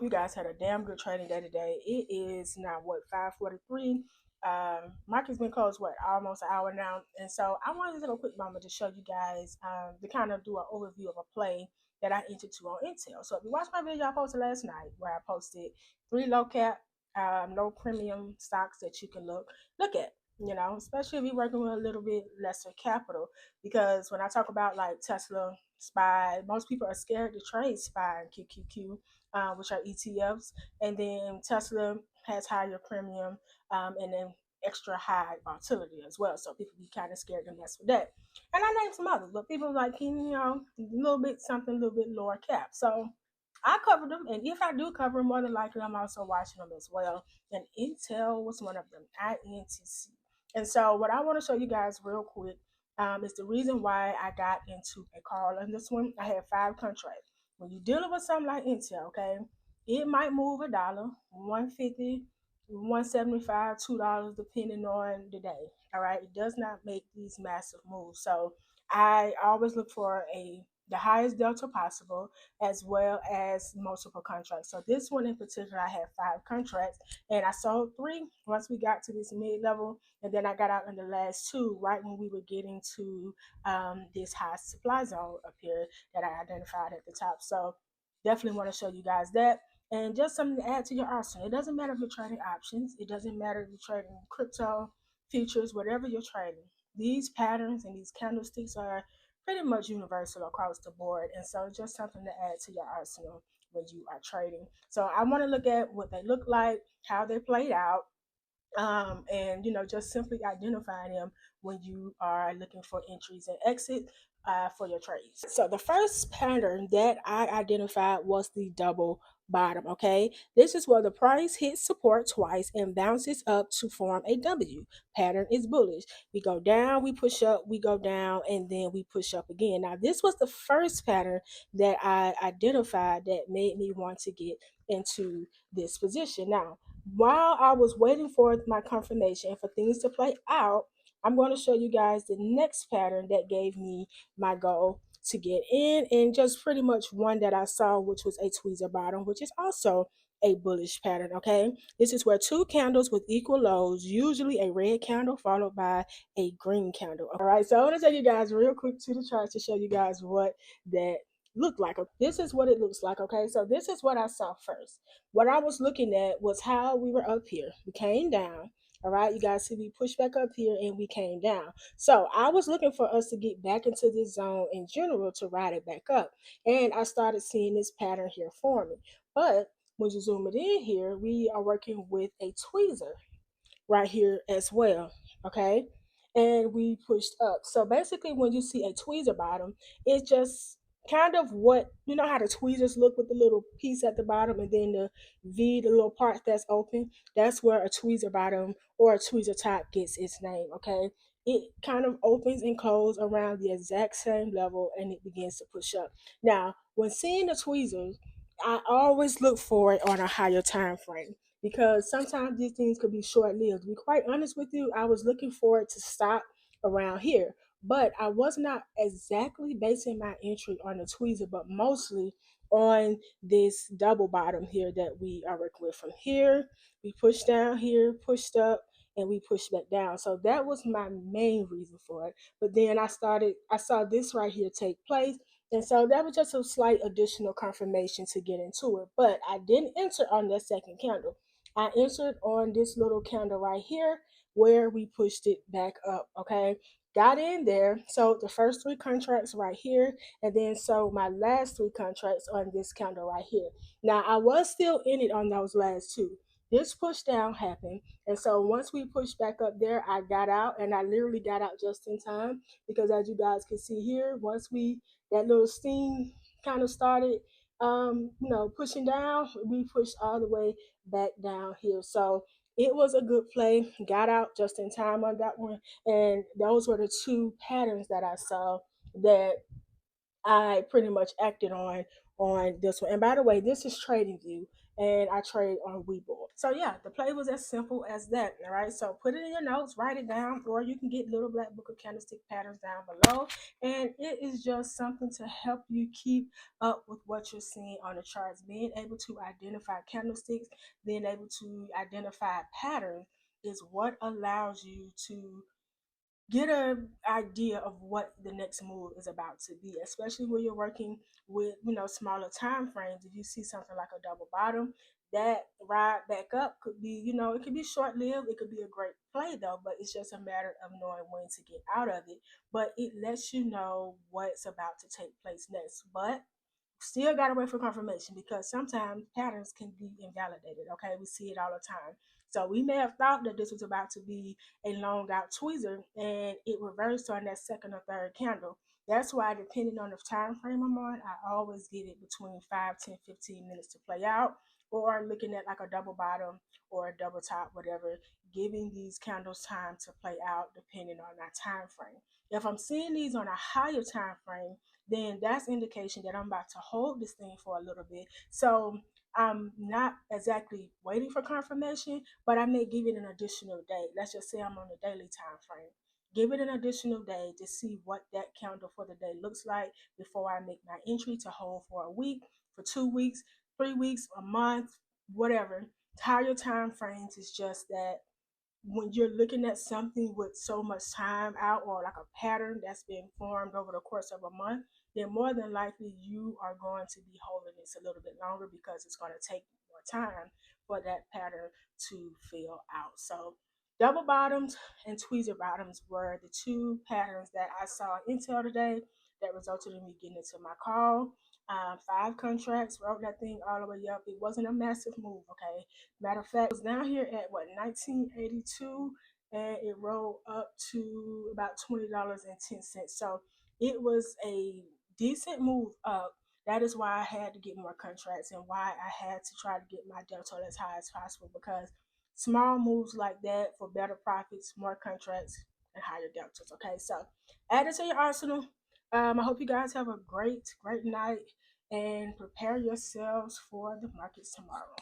You guys had a damn good trading day today. It is now what, 5:43. Market's been closed what, almost an hour now, and so I wanted to take a quick moment to show you guys to kind of do an overview of a play that I entered to on Intel. So if you watched my video I posted last night, where I posted three low cap, low premium stocks that you can look at. You know, especially if you're working with a little bit lesser capital, because when I talk about like Tesla, SPY, most people are scared to trade SPY and QQQ, which are ETFs, and then Tesla has higher premium, and then extra high volatility as well. So people be kind of scared to mess with that. And I named some others, but people like, a little bit something, a little bit lower cap. So I covered them, and if I do cover them, more than likely I'm also watching them as well. And Intel was one of them, INTC. And so what I want to show you guys real quick is the reason why I got into a call on this one. I had 5 contracts. When you're dealing with something like Intel, okay, it might move a dollar, 150, 175, $2, depending on the day. All right, it does not make these massive moves. So I always look for the highest delta possible, as well as multiple contracts. So this one in particular, I had 5 contracts, and I sold 3 once we got to this mid level, and then I got out in the last 2 right when we were getting to this high supply zone up here that I identified at the top. So definitely want to show you guys that. And just something to add to your arsenal. It doesn't matter if you're trading options. It doesn't matter if you're trading crypto, futures, whatever you're trading. These patterns and these candlesticks are pretty much universal across the board. And so just something to add to your arsenal when you are trading. So I want to look at what they look like, how they played out, and just simply identifying them when you are looking for entries and exit for your trades. So the first pattern that I identified was the double bottom. Okay, this is where the price hits support twice and bounces up to form a W. Pattern is bullish. We go down, we push up, we go down, and then we push up again. Now this was the first pattern that I identified that made me want to get into this position. Now while I was waiting for my confirmation for things to play out, I'm going to show you guys the next pattern that gave me my goal to get in, and just pretty much one that I saw, which was a tweezer bottom, which is also a bullish pattern. Okay, this is where 2 candles with equal lows, usually a red candle followed by a green candle. All right, so I want to take you guys real quick to the charts to show you guys what that looked like. This is what it looks like. Okay, so this is what I saw first. What I was looking at was how we were up here. We came down. All right, you guys see we pushed back up here and we came down. So I was looking for us to get back into this zone in general to ride it back up. And I started seeing this pattern here forming. But when you zoom it in here, we are working with a tweezer right here as well. Okay. And we pushed up. So basically, when you see a tweezer bottom, it's just kind of what, you know how the tweezers look with the little piece at the bottom and then the V, the little part that's open. That's where a tweezer bottom or a tweezer top gets its name. Okay. It kind of opens and closes around the exact same level and it begins to push up. Now, when seeing the tweezers, I always look for it on a higher time frame, because sometimes these things could be short lived. To be quite honest with you, I was looking for it to stop around here, but I was not exactly basing my entry on the tweezer, but mostly on this double bottom here that we are working with. From here, we pushed down here, pushed up, and we pushed back down. So that was my main reason for it. But then I saw this right here take place, and so that was just a slight additional confirmation to get into it. But I didn't enter on that second candle. I entered on this little candle right here where we pushed it back up. Okay. Got in there. So the first 3 contracts right here. And then so my last 3 contracts on this candle right here. Now I was still in it on those last 2. This push down happened. And so once we pushed back up there, I got out, and I literally got out just in time, because as you guys can see here, once that little steam kind of started pushing down, we pushed all the way back down here. So it was a good play. Got out just in time on that one. And those were the 2 patterns that I saw that I pretty much acted on this one. And by the way, this is Trading View, and I trade on Webull. So yeah, the play was as simple as that. All right, so put it in your notes, write it down, or you can get Little Black Book of Candlestick Patterns down below. And it is just something to help you keep up with what you're seeing on the charts. Being able to identify candlesticks, being able to identify patterns is what allows you to get an idea of what the next move is about to be, especially when you're working with smaller time frames. If you see something like a double bottom, that ride back up could be, it could be short lived, it could be a great play though, but it's just a matter of knowing when to get out of it. But it lets you know what's about to take place next. But still got to wait for confirmation, because sometimes patterns can be invalidated. Okay, we see it all the time. So we may have thought that this was about to be a long out tweezer, and it reversed on that second or third candle. That's why, depending on the time frame I'm on, I always give it between 5, 10, 15 minutes to play out, or looking at like a double bottom or a double top, whatever, giving these candles time to play out depending on that time frame. If I'm seeing these on a higher time frame, then that's indication that I'm about to hold this thing for a little bit. So I'm not exactly waiting for confirmation, but I may give it an additional day. Let's just say I'm on the daily time frame. Give it an additional day to see what that candle for the day looks like before I make my entry to hold for a week, for 2 weeks, 3 weeks, a month, whatever. Higher time frames is just that when you're looking at something with so much time out, or like a pattern that's been formed over the course of a month, then more than likely you are going to be holding this a little bit longer, because it's going to take more time for that pattern to fill out. So double bottoms and tweezer bottoms were the two patterns that I saw Intel today that resulted in me getting into my call. 5 contracts, wrote that thing all the way up. It wasn't a massive move, okay? Matter of fact, it was down here at what, 1982, and it rolled up to about $20.10. So it was a decent move up. That is why I had to get more contracts, and why I had to try to get my delta as high as possible, because small moves like that for better profits, more contracts, and higher deltas. Okay, so add it to your arsenal. I hope you guys have a great night, and prepare yourselves for the markets tomorrow.